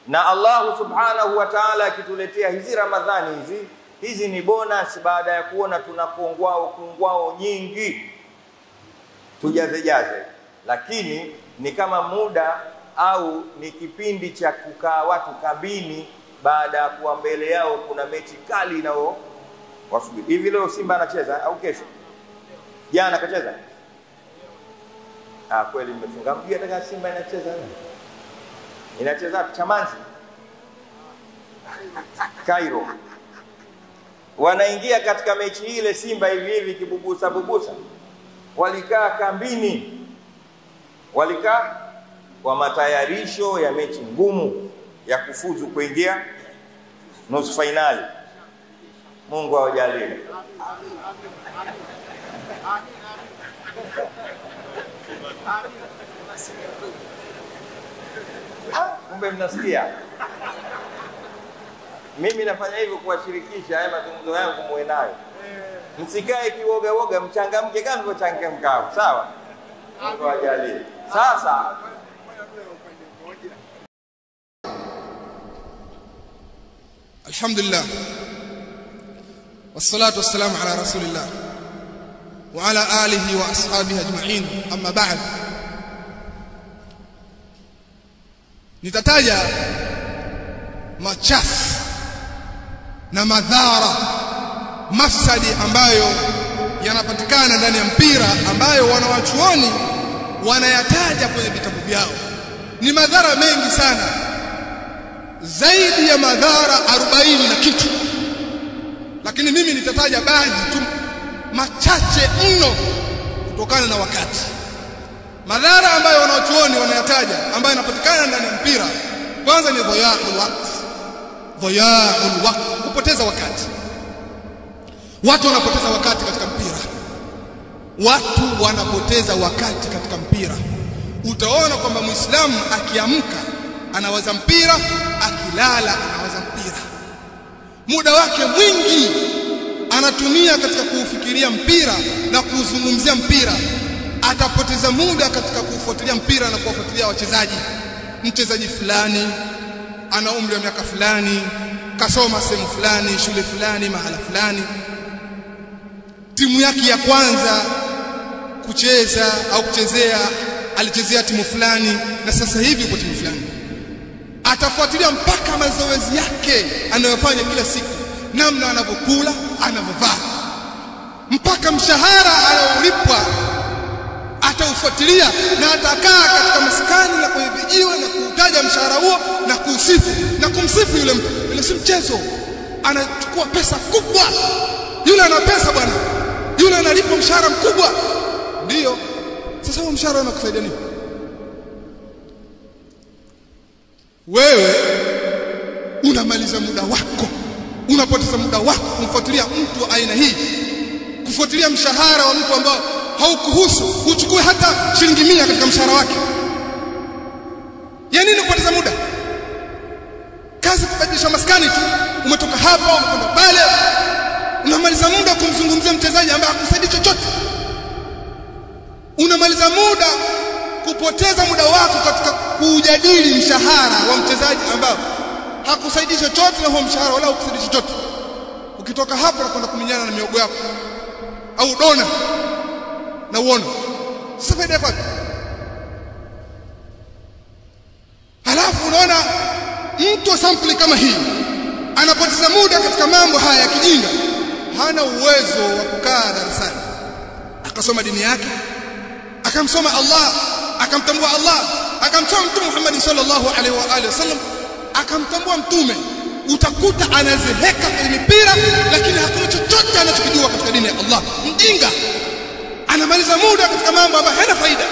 Na Allah subhanahu wa ta'ala akituletea hizi Ramadhani hizi ni bonus baada ya kuona tuna kungwao nyingi tujaze, lakini ni kama muda au ni kipindi cha kukaa watu kabini baada ya kuwa mbele yao kuna mechi kali nao wasubiri. Hivi leo Simba anacheza au kesho? Jana kacheza? Kweli mmefunga mji hata Simba inacheza. Inacheza Chamanzi Cairo. Wanaingia katika mechi ile Simba hivi kibubusa bubusa. Walikaa kambini. Walikaa kwa matayarisho ya mechi ngumu ya kufuzu kuingia nusu finali. Mungu awajalie. Kumbe mnasikia. Mimi nafanya hivyo kuwashirikisha haya mazungumzo yangu muwe nayo. Msikae kiwoga mchangamke kama mlivyochangamka. Sawa? Mungu awajalie. Sasa alhamdulillah wassalatu wassalamu ala rasulillah wa ala alihi wa ashabihi ajma'in, amma ba'd. Nitataja machafu na madhara mafsadi ambayo yanapatikana ndani ya mpira, ambayo wanawachuoni wanayataja kwenye vitabu vyao. Ni madhara mengi sana, zaidi ya madhara 40 na kitu, lakini mimi nitataja baadhi tu machache mno kutokana na wakati. Madhara ambayo wanachuoni wanayataja ambayo yanapatikana ndani ya mpira, kwanza ni dhayaul waqt, kupoteza wakati. Watu wanapoteza wakati katika mpira. Watu wanapoteza wakati katika mpira. Utaona kwamba Muislamu akiamka anawaza mpira, akilala anawaza mpira. Muda wake mwingi anatumia katika kuufikiria mpira na kuzungumzia mpira. Atapoteza muda katika kufuatilia mpira na kuwafuatilia wachezaji. Mchezaji fulani ana umri wa miaka fulani, kasoma sehemu fulani, shule fulani, mahala fulani, timu yake ya kwanza kucheza au kuchezea alichezea timu fulani na sasa hivi yuko timu fulani. Atafuatilia mpaka mazoezi yake anayofanya kila siku, namna anavyokula, anavyovaa, mpaka mshahara anaolipwa ataufuatilia, na atakaa katika maskani na kwenye vijiwe na kuutaja mshahara huo na kuusifu na kumsifu yule mtu. Ile si mchezo, anachukua pesa kubwa. Yule ana pesa bwana, yule analipwa mshahara mkubwa. Ndio sasa huo mshahara unakusaidia nini? Wewe unamaliza muda wako, unapoteza muda wako kumfuatilia mtu aina hii, kufuatilia mshahara wa mtu ambao haukuhusu. Uchukue hata shilingi 100 katika mshahara wake. Ya nini kupoteza muda? Kazi kubadilisha maskani tu, umetoka hapa umekwenda pale, unamaliza muda kumzungumzia mchezaji ambaye hakusaidii chochote. Unamaliza muda kupoteza muda wako katika kujadili mshahara wa mchezaji ambao hakusaidii chochote, na huo mshahara wala hakusaidii chochote. Ukitoka hapo na kwenda kuminyana na miogo yako au dona na uone sasa faida yako. Halafu unaona mtu sampuli kama hii anapoteza muda katika mambo haya ya kijinga, hana uwezo wa kukaa darasani akasoma dini yake, akamsoma Allah, akamtambua Allah, akamsoma Mtume Muhammad sallallahu alaihi wa alihi wasallam, akamtambua mtume. Utakuta anazeheka kwenye mipira, lakini hakuna chochote anachokijua katika dini ya Allah. Mjinga anamaliza muda katika mambo ambayo hayana faida.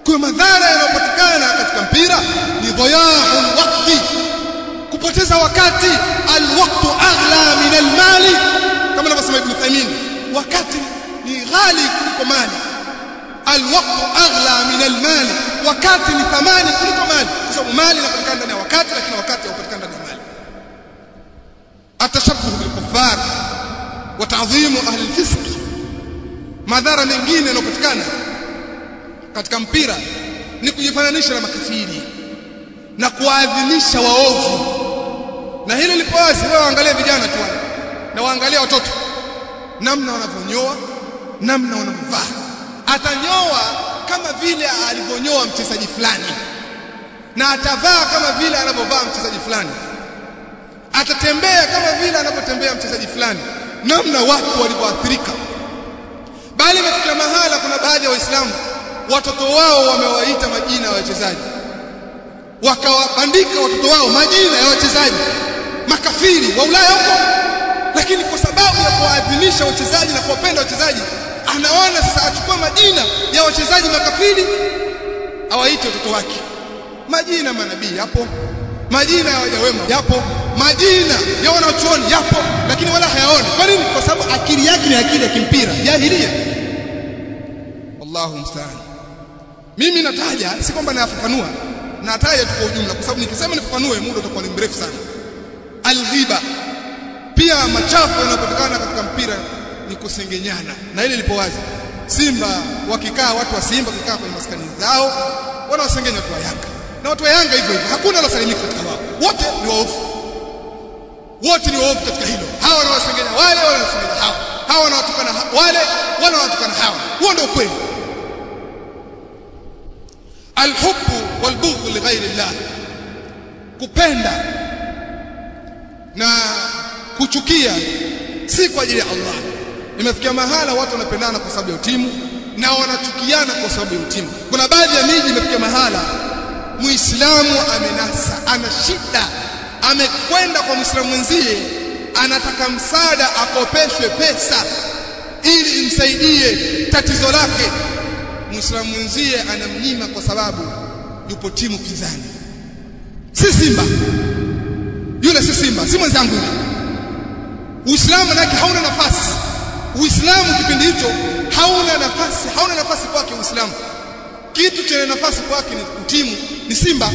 Kwa madhara yanayopatikana katika mpira ni dhayaul waqti, kupoteza wakati. Alwaqtu aghla min almali, kama anavyosema Ibn Taymiyyah, wakati ni ghali kuliko mali. Alwaqtu aghla min almali, wakati ni thamani kuliko mali, kwa sababu mali inapatikana ndani ya wakati, lakini wakati haupatikani ndani ya mali. Atashabbuh bil kuffar wa ta'dhimu ahli al-fisq. Madhara mengine yanayopatikana katika mpira ni kujifananisha na makafiri. na kuwaadhimisha waovu. Na hilo lipo wazi, wewe waangalie vijana tu na waangalie watoto namna wanavyonyoa, namna wanavyovaa. Atanyoa kama vile alivyonyoa mchezaji fulani, na atavaa kama vile anavyovaa mchezaji fulani, atatembea kama vile anavyotembea mchezaji fulani. Namna watu walivyoathirika. Bali katika mahala kuna baadhi ya Waislamu watoto wao wamewaita majina ya wachezaji, wakawabandika watoto wao majina ya wachezaji makafiri wa Ulaya huko. Lakini kwa sababu ya kuadhimisha wachezaji na kuwapenda wachezaji, anaona sasa achukua majina ya wachezaji makafiri awaite watoto wake. Majina manabii yapo, majina ya waja wema yapo, majina ya wanachuoni yapo, lakini wala hayaoni. Kwa nini? Kwa sababu akili yake ni akili ya kimpira, jahilia. Wallahu musta'an. Mimi nataja, si kwamba nayafafanua, nataja tu kwa ujumla, kwa sababu nikisema nifafanue muda utakuwa ni mrefu sana. Al-ghiba, pia machafu yanayotokana katika mpira ni kusengenyana, na ile lipo wazi. Simba wakikaa, watu wa Simba wakikaa kwenye maskani zao, wanawasengenya watu wa Yanga, na watu wa Yanga hivyo hivyo, hakuna losalimika katika wao, wote ni waovu, wote ni waovu katika hilo. Hawa wanawasengenya wale, wale wanawasengenya hawa, hawa wanawatukana wale, wale wanawatukana hawa. Huo ndio kweli. Alhubbu walbughdhu lighairi llah, kupenda na kuchukia si kwa ajili ya Allah. Imefikia mahala watu wanapendana kwa sababu ya utimu na wanachukiana kwa sababu ya utimu. Kuna baadhi ya miji imefikia mahala Muislamu amenasa, ana shida, amekwenda kwa Muislamu mwenzie, anataka msaada, akopeshwe pesa ili imsaidie tatizo lake. Muislamu mwenzie anamnyima kwa sababu yupo timu pinzani. Si Simba yule, si Simba, si mwenzangu yule. Uislamu nake hauna nafasi. Uislamu kipindi hicho hauna nafasi kwake. Uislamu kitu chenye nafasi kwake ni utimu, ni Simba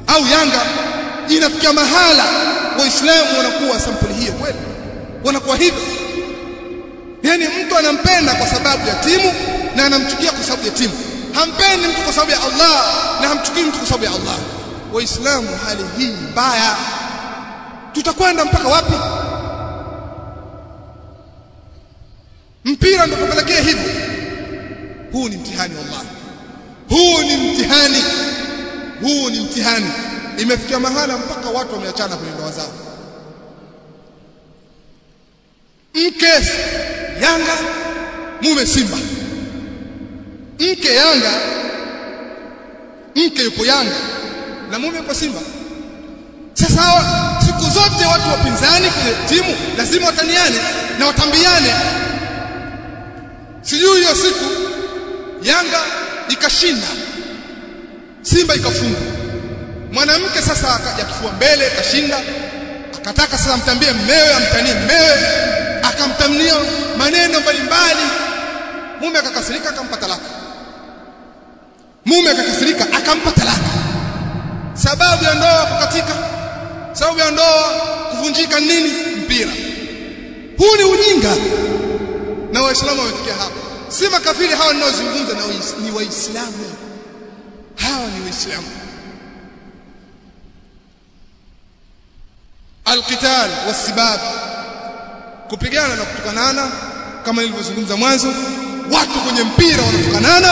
au Yanga. Inafikia mahala Waislamu wanakuwa sampuli hiyo kweli, wanakuwa hivyo. Yani mtu anampenda kwa sababu ya timu na anamchukia kwa sababu ya timu. Hampendi mtu kwa sababu ya Allah na hamchukii mtu kwa sababu ya Allah. Waislamu hali hii mbaya, tutakwenda mpaka wapi? Mpira ndio kupelekea hivyo. Huu ni mtihani wallahi, huu ni mtihani, huu ni mtihani. Imefikia mahala mpaka watu wameachana kwenye ndoa zao. Mke Yanga, mume Simba. Mke Yanga, mke yupo Yanga na mume yupo Simba. Sasa siku zote watu wapinzani kwenye timu lazima wataniane na watambiane. Sijui hiyo siku Yanga ikashinda, Simba ikafungwa. Mwanamke sasa akaja kifua mbele, kashinda, akataka sasa mtambie mmewe, amtanie mmewe, akamtamnia maneno mbalimbali. Mume akakasirika, akampa talaka. Mume akakasirika, akampa talaka. Sababu ya ndoa kukatika, sababu ya ndoa kuvunjika nini? Mpira. Huu ni ujinga, na Waislamu wamefikia hapa. Si makafiri hawa ninaozungumza, na ni Waislamu. Hawa ni Waislamu. Alqital wasibab, kupigana na kutukanana, kama nilivyozungumza mwanzo. Watu kwenye mpira wanatukanana,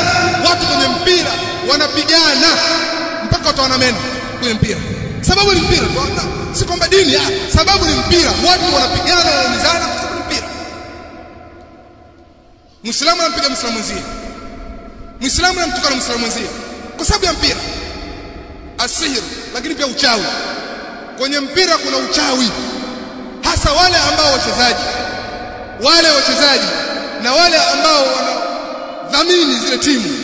watu kwenye mpira wanapigana mpaka watu wanamena kwenye mpira. Sababu ni mpira, si kwamba dini, sababu ni mpira. Watu wanapigana, wanaumizana kwa sababu ni mpira. Muislamu anampiga Muislamu mwenzie, Muislamu anamtukana Muislamu mwenzie kwa sababu ya mpira. Asihir, lakini pia uchawi. Kwenye mpira kuna uchawi, hasa wale ambao wachezaji na wale ambao wanadhamini zile timu.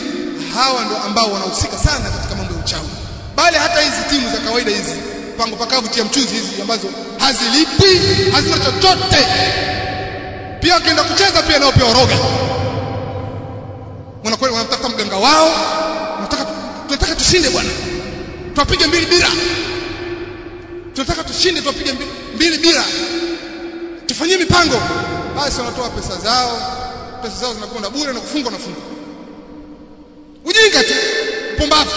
Hawa ndio ambao wanahusika sana katika mambo ya uchawi. Bali hata hizi timu za kawaida hizi, pango pakavu tia mchuzi hizi, ambazo hazilipi, hazina chochote, pia wakienda kucheza pia nao pia waroga. Wanakwenda wanatafuta mganga wao, tunataka tushinde bwana, tuwapige 2 bila. Tunataka tushinde, tuwapige 2 bila. Tufanyie mipango. Basi wanatoa pesa zao zinakwenda bure na kufungwa. Ujinga tu, pumbavu.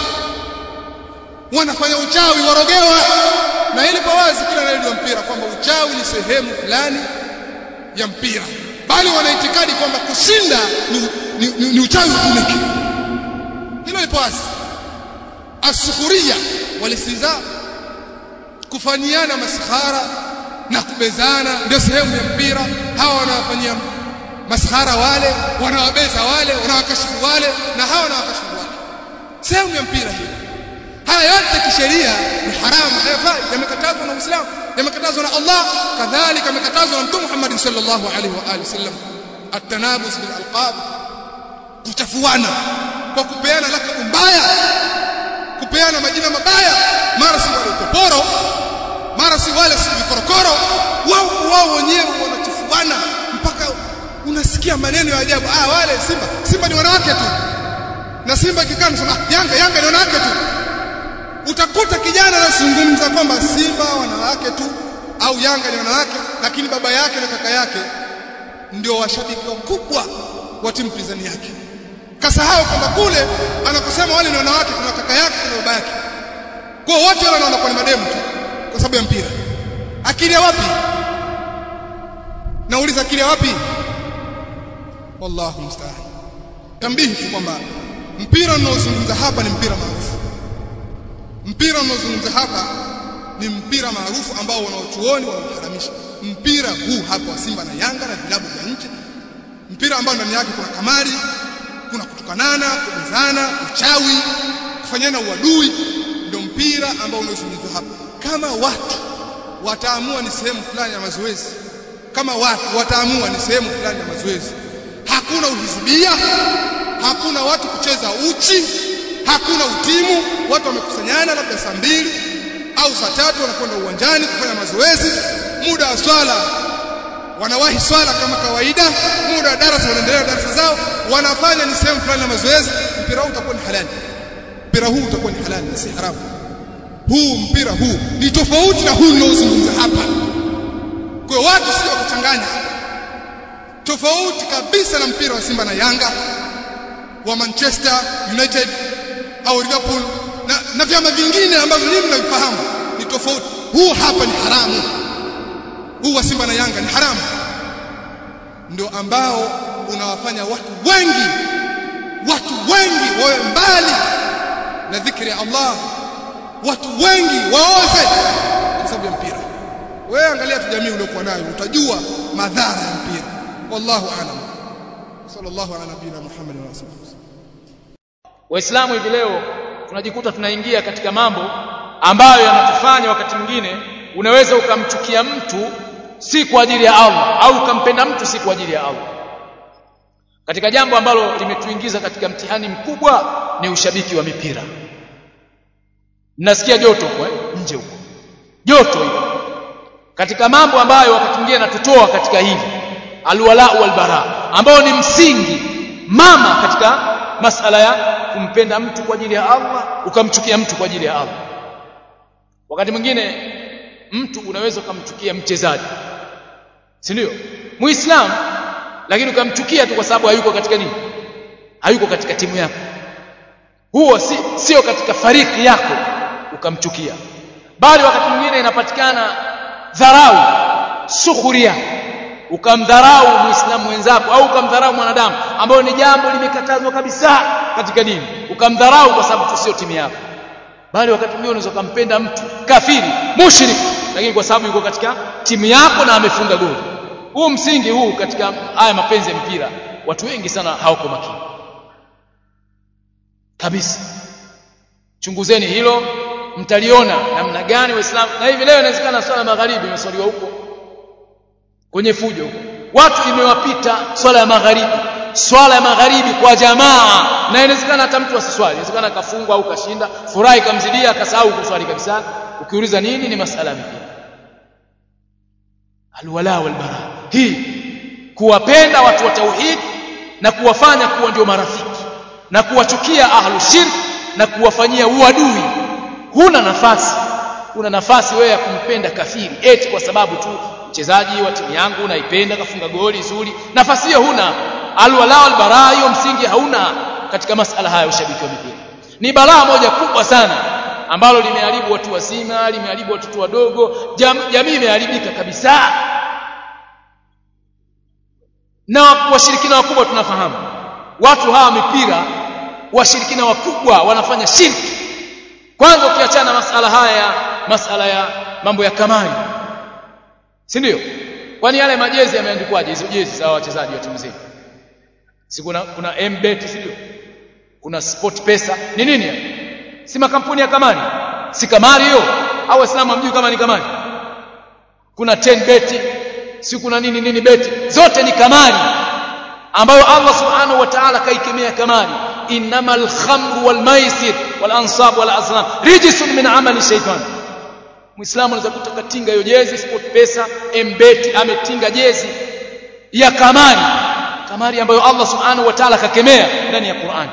wanafanya uchawi, warogewa. Na ili kwa wazi kila anayejua mpira kwamba uchawi ni sehemu fulani ya mpira, bali wanaitikadi kwamba kushinda ni uchawi uniki. Hilo lipo wazi. As-sukhuria wal-istihza, kufanyiana maskhara na kubezana ndio sehemu ya mpira. Hawa wanawafanyia maskhara wale, wanawabeza wale, wanawakashifu wale, na hawa wanawakashifu wale. Sehemu ya mpira hiyo. Haya yote kisheria ni haramu, hayafai, yamekatazwa na Uislamu, yamekatazwa na Allah, kadhalika yamekatazwa na Mtume Muhammad sallallahu alaihi wa alihi wasallam. At-tanabus bil alqab, kuchafuana kwa kupeana lakabu mbaya, kupeana majina mabaya, mara si wale koporo, mara si wale si vikorokoro, wao wenyewe wanachafuana mpaka unasikia maneno ya ajabu. Wale Simba ni wanawake tu, na Simba kikaa nasema Yanga ni wanawake tu. Utakuta kijana anazungumza kwamba Simba wanawake tu au Yanga ni wanawake, lakini baba yake na kaka yake ndio washabiki wakubwa wa timu pinzani yake. Kasahau kwamba kule anakusema wale ni wanawake, kuna kaka yake na baba yake. Kwa wote wale wanakuwa ni mademu tu kwa sababu ya mpira. Akili wapi? Nauliza akili wapi? Wallahu musta'an. Tambihi tu kwamba mpira unaozungumza hapa ni mpira maarufu. Mpira unaozungumza hapa ni mpira maarufu ambao wanaochuoni wanaharamisha. Mpira huu hapa wa Simba na Yanga na vilabu vya nje, mpira ambao ndani yake kuna kamari, kuna kutukanana, kubezana, uchawi, kufanyana uadui, ndio mpira ambao unaozungumzwa hapa. Kama watu wataamua ni sehemu fulani ya mazoezi, kama watu wataamua ni sehemu fulani ya mazoezi, hakuna uhizibia, hakuna watu kucheza uchi, hakuna utimu, watu wamekusanyana labda saa 2 au saa 3 wanakwenda uwanjani kufanya mazoezi, muda wa swala wanawahi swala kama kawaida, muda wa darasa wanaendelea darasa zao, wanafanya ni sehemu fulani ya mazoezi. Mpira huu utakuwa ni halali, mpira huu utakuwa ni halali na si haramu. Huu mpira huu ni tofauti na huu unaozungumza hapa. Kwa watu sio kuchanganya, tofauti kabisa na mpira wa Simba na Yanga, wa Manchester United au Liverpool na vyama vingine ambavyo ninyi mnavifahamu, ni tofauti. Huu hapa ni haramu. Huu wa Simba na Yanga ni haramu, ndio ambao unawafanya watu wengi wawe mbali na dhikri ya Allah, watu wengi waoze kwa sababu ya mpira. Wewe angalia tu jamii uliokuwa nayo, utajua madhara ya mpira. Wallahu a'lam. Sallallahu ala nabiyina Muhammad wa sallam. Waislamu hivi leo tunajikuta tunaingia katika mambo ambayo yanatufanya wakati mwingine unaweza ukamchukia mtu si kwa ajili ya Allah au ukampenda mtu si kwa ajili ya Allah. Katika jambo ambalo limetuingiza katika mtihani mkubwa ni ushabiki wa mipira. Nasikia joto kwa nje huko, joto hilo katika mambo ambayo wakati mwingine natutoa katika hili alwala walbara, ambao ni msingi mama katika masala ya kumpenda mtu kwa ajili ya Allah, ukamchukia mtu kwa ajili ya Allah. Wakati mwingine mtu unaweza kumchukia mchezaji, si ndio, Muislamu, lakini ukamchukia tu kwa sababu hayuko katika nini, hayuko katika timu yako, huo sio katika fariki yako, ukamchukia. Bali wakati mwingine inapatikana dharau, sukhuria, ukamdharau Muislamu wenzako au ukamdharau mwanadamu, ambayo ni jambo limekatazwa kabisa katika dini, ukamdharau kwa sababu sio timu yako. Bali wakati mwingine unaweza kumpenda mtu kafiri, mushrik, lakini kwa sababu yuko katika timu yako na amefunga goli. Huu msingi huu katika haya mapenzi ya mpira, watu wengi sana hawako makini kabisa. Chunguzeni hilo, mtaliona namna gani Waislamu. Na hivi leo inawezekana swala magharibi imeswaliwa huko kwenye fujo huko, watu imewapita swala ya magharibi kwa jamaa, na inawezekana hata mtu asiswali, inawezekana kafungwa au kashinda, furaha ikamzidia akasahau kuswali kabisa. Ukiuliza nini, ni masala ya mpira. Alwala walbara, hii kuwapenda watu wa tauhid na kuwafanya kuwa ndio marafiki, na kuwachukia ahlu shirk na kuwafanyia uadui. Huna nafasi wewe ya kumpenda kafiri eti kwa sababu tu mchezaji wa timu yangu naipenda kafunga goli zuri. Nafasi hiyo huna. Alwala walbara, hiyo msingi hauna katika masala haya ushabiki wa mpira. Ni balaa moja kubwa sana ambalo limeharibu watu wazima, limeharibu watoto wadogo, jamii imeharibika kabisa. Na washirikina wakubwa tunafahamu watu hawa mipira, washirikina wakubwa wanafanya shirki. Kwanza ukiachana masala ya mambo ya kamari, si ndio? Kwani yale majezi yameandikwaje? Hizo jezi za wachezaji wa timu zetu, si kuna mbet, si ndio? Kuna sport pesa, ni nini? Si makampuni ya kamari? Si kamari hiyo? Au Waislamu hamjui kama ni kamari? Kuna 10 bet, si kuna nini bet, zote ni kamari ambayo Allah subhanahu wa ta'ala kaikemea kamari. Innamal khamru wal maisir wal ansab wal azlam rijsun min amali shaytan. Muislamu anaweza kutakatinga hiyo jezi sport pesa mbet, ametinga jezi ya kamari ambayo Allah subhanahu wa ta'ala kakemea ndani ya Qur'an.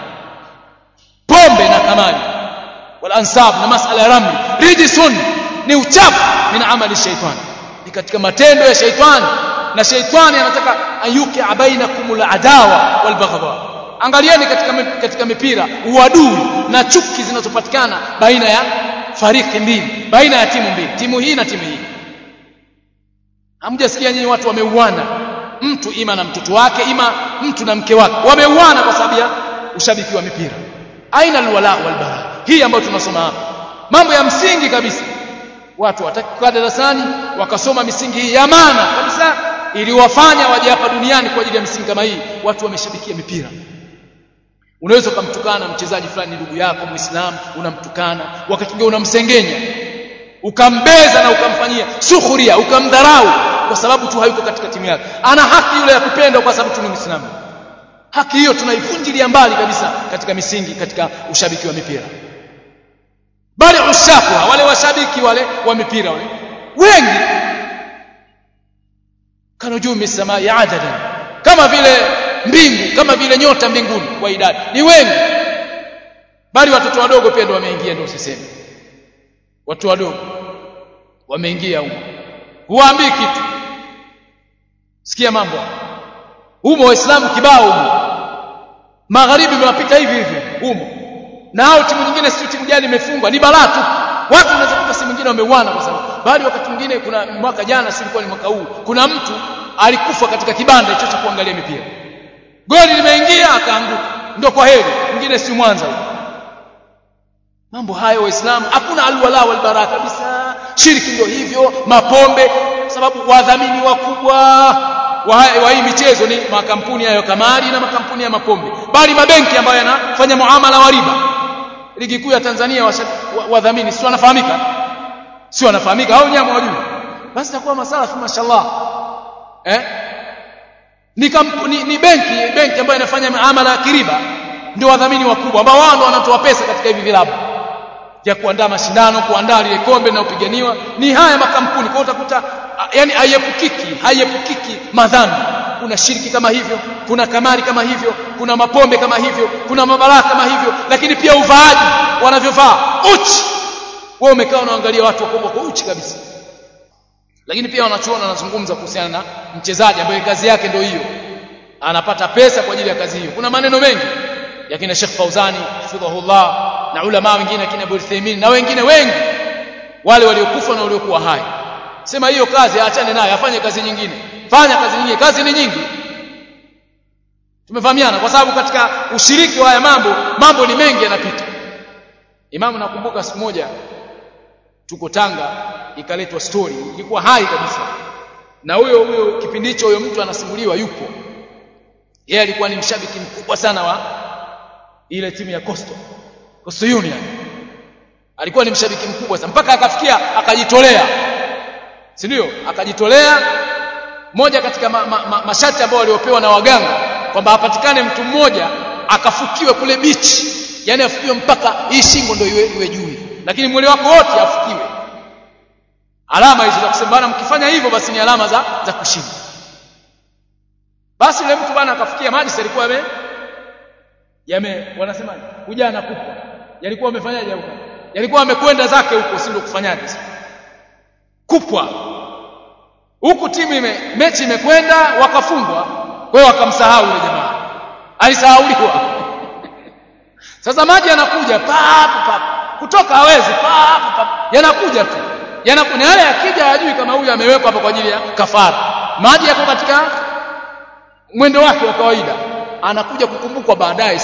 Pombe na kamari wal ansab na masala ya ramli rijsun, ni uchafu min amali shaytan, ni katika matendo ya shaytan. Na shaytani anataka ayuki bainakumul adawa wal baghdha. Angalieni katika mipira uadui na chuki zinazopatikana baina ya fariki mbili, baina ya timu mbili, timu hii na timu hii. Hamjasikia nyinyi watu wameuana, mtu ima na mtoto wake, ima mtu na mke wake, wameuana kwa sababu ya ushabiki wa mipira. Aina alwala wal bara, hii ambayo tunasoma hapa, mambo ya msingi kabisa. Watu watakaa darasani wakasoma misingi hii ya maana kabisa, ili wafanya waje hapa duniani kwa ajili ya misingi kama hii. Watu wameshabikia mipira. Unaweza kumtukana mchezaji fulani, ndugu yako Muislamu, unamtukana, wakati mwingine unamsengenya, ukambeza na ukamfanyia sukhuria, ukamdharau kwa sababu tu hayuko katika timu yake. Ana haki yule ya kupendwa kwa sababu tu ni Muislamu. Haki hiyo tunaivunjilia mbali kabisa katika misingi, katika ushabiki wa mipira. Bali ushakwa wale washabiki wale wa mipira wale wengi, kanujumi samai adadan, kama vile mbingu, kama vile nyota mbinguni kwa idadi, ni wengi. Bali watoto wadogo pia ndio wameingia, ndio usiseme watu wadogo wameingia huko, huambii kitu. Sikia mambo humo, Waislamu kibao humo, magharibi imewapita hivi humo, na hao timu nyingine si timu gani imefungwa, ni balaa tu. Watu wanaweza kuta simu nyingine wameuana kwa sababu. Bali wakati mwingine, kuna mwaka jana, si ilikuwa ni mwaka huu, kuna mtu alikufa katika kibanda hicho cha kuangalia mipira. Goli limeingia akaanguka, ndio kwa heri, mwingine si Mwanza huko. Mambo hayo Waislamu, hakuna alwala wal bara kabisa. Shirki ndio hivyo, mapombe, sababu wadhamini wakubwa wa hii michezo ni makampuni hayo kamari na makampuni ya mapombe, bali mabenki ambayo yanafanya muamala wa riba. Ligi kuu ya Tanzania wadhamini si wanafahamika? Si wanafahamika au nyama wajui? Basi takuwa masalafu mashallah. Ni benki ambayo inafanya muamala ya kiriba, ndio wadhamini wakubwa ambao wao ndio wanatoa pesa katika hivi vilabu vya kuandaa mashindano, kuandaa ile kombe na upiganiwa, ni haya makampuni. Kwa utakuta yani hayepukiki madhambi. Kuna shiriki kama hivyo, kuna kamari kama hivyo, kuna mapombe kama hivyo, kuna mabaraka kama hivyo, lakini pia uvaaji wanavyovaa uchi. Wewe umekaa unaangalia watu wakubwa kwa uchi kabisa. Lakini pia wanachuona wanazungumza kuhusiana na mchezaji ambaye kazi yake ndio hiyo, anapata pesa kwa ajili ya kazi hiyo. Kuna maneno mengi ya kina Sheikh Fauzani hafidhahullah na ulama wengine kina Ibn Uthaymeen na wengine wengi, wale waliokufa na waliokuwa hai. Sema hiyo kazi aachane nayo, afanye kazi nyingine. Fanya kazi nyingine, kazi ni nyingi. Tumefahamiana? Kwa sababu katika ushiriki wa haya mambo ni mengi yanapita. Imamu, nakumbuka siku moja tuko Tanga, ikaletwa story, ilikuwa hai kabisa. Na huyo kipindi hicho huyo mtu anasimuliwa yupo. Yeye alikuwa ni mshabiki mkubwa sana wa ile timu ya Coastal Union. Alikuwa ni mshabiki mkubwa sana mpaka akafikia akajitolea. Si ndio? Akajitolea. Moja katika masharti ambayo waliopewa na waganga kwamba apatikane mtu mmoja akafukiwe kule bichi, yani afukiwe mpaka hii shingo ndio iwe juu, lakini mwili wako wote afukiwe. Alama hizo za kusema bana, mkifanya hivyo basi ni alama za kushinda. Basi yule mtu bana akafikia maji, alikuwa wanasema ujana kupa, yalikuwa amefanyaje huko, yalikuwa amekwenda zake huko, si ndio kufanyaje kupwa huku. Timu mechi imekwenda, wakafungwa, kwa hiyo wakamsahau yule jamaa, alisahauliwa. Sasa maji anakuja pap kutoka hawezi, yanakuja tu, yanakuja yale, yakija hajui kama huyu amewekwa hapa kwa ajili ya kafara. Maji yako katika mwendo wake wa kawaida, anakuja kukumbukwa baadaye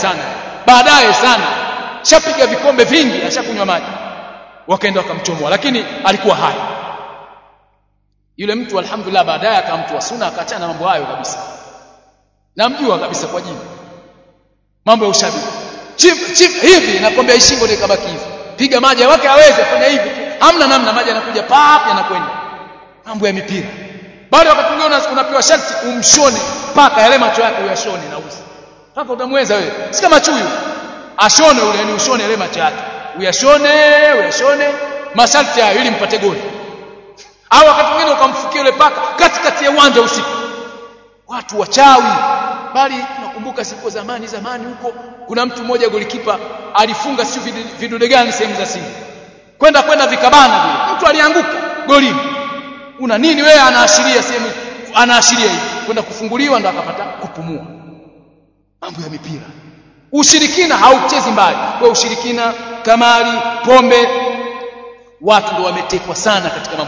sana, shapiga vikombe vingi, ashakunywa maji, wakaenda wakamchomoa, lakini alikuwa hai yule mtu. Alhamdulillah, baadaye akamtua sunna, akaachana na mambo hayo kabisa. Namjua kabisa kwa jina, mambo ya ushabiki. Chief hivi nakwambia, ishingo ndio kabaki hivi, piga maji wake hawezi kufanya hivi, hamna namna, maji yanakuja pap, yanakwenda. Mambo ya mipira. Baada wakati mwingine unapewa sharti umshone paka yale macho yake, uyashone na usi paka, utamweza wewe? Si kama chuyu ashone ule, ni ushone yale macho yake, uyashone masharti hayo ili mpate goli. Au wakati mwingine ukamfukia yule paka katikati ya uwanja usiku. Watu wachawi. Bali nakumbuka siku zamani huko, kuna mtu mmoja golikipa alifunga sio vidude gani sehemu za siri, kwenda vikabana vile, mtu alianguka golini. Una nini wewe? Anaashiria sehemu, anaashiria hivi kwenda kufunguliwa, ndo akapata kupumua. Mambo ya mipira. Ushirikina hauchezi mbali. Kwa ushirikina, kamari, pombe, watu ndio wametekwa sana katika mambo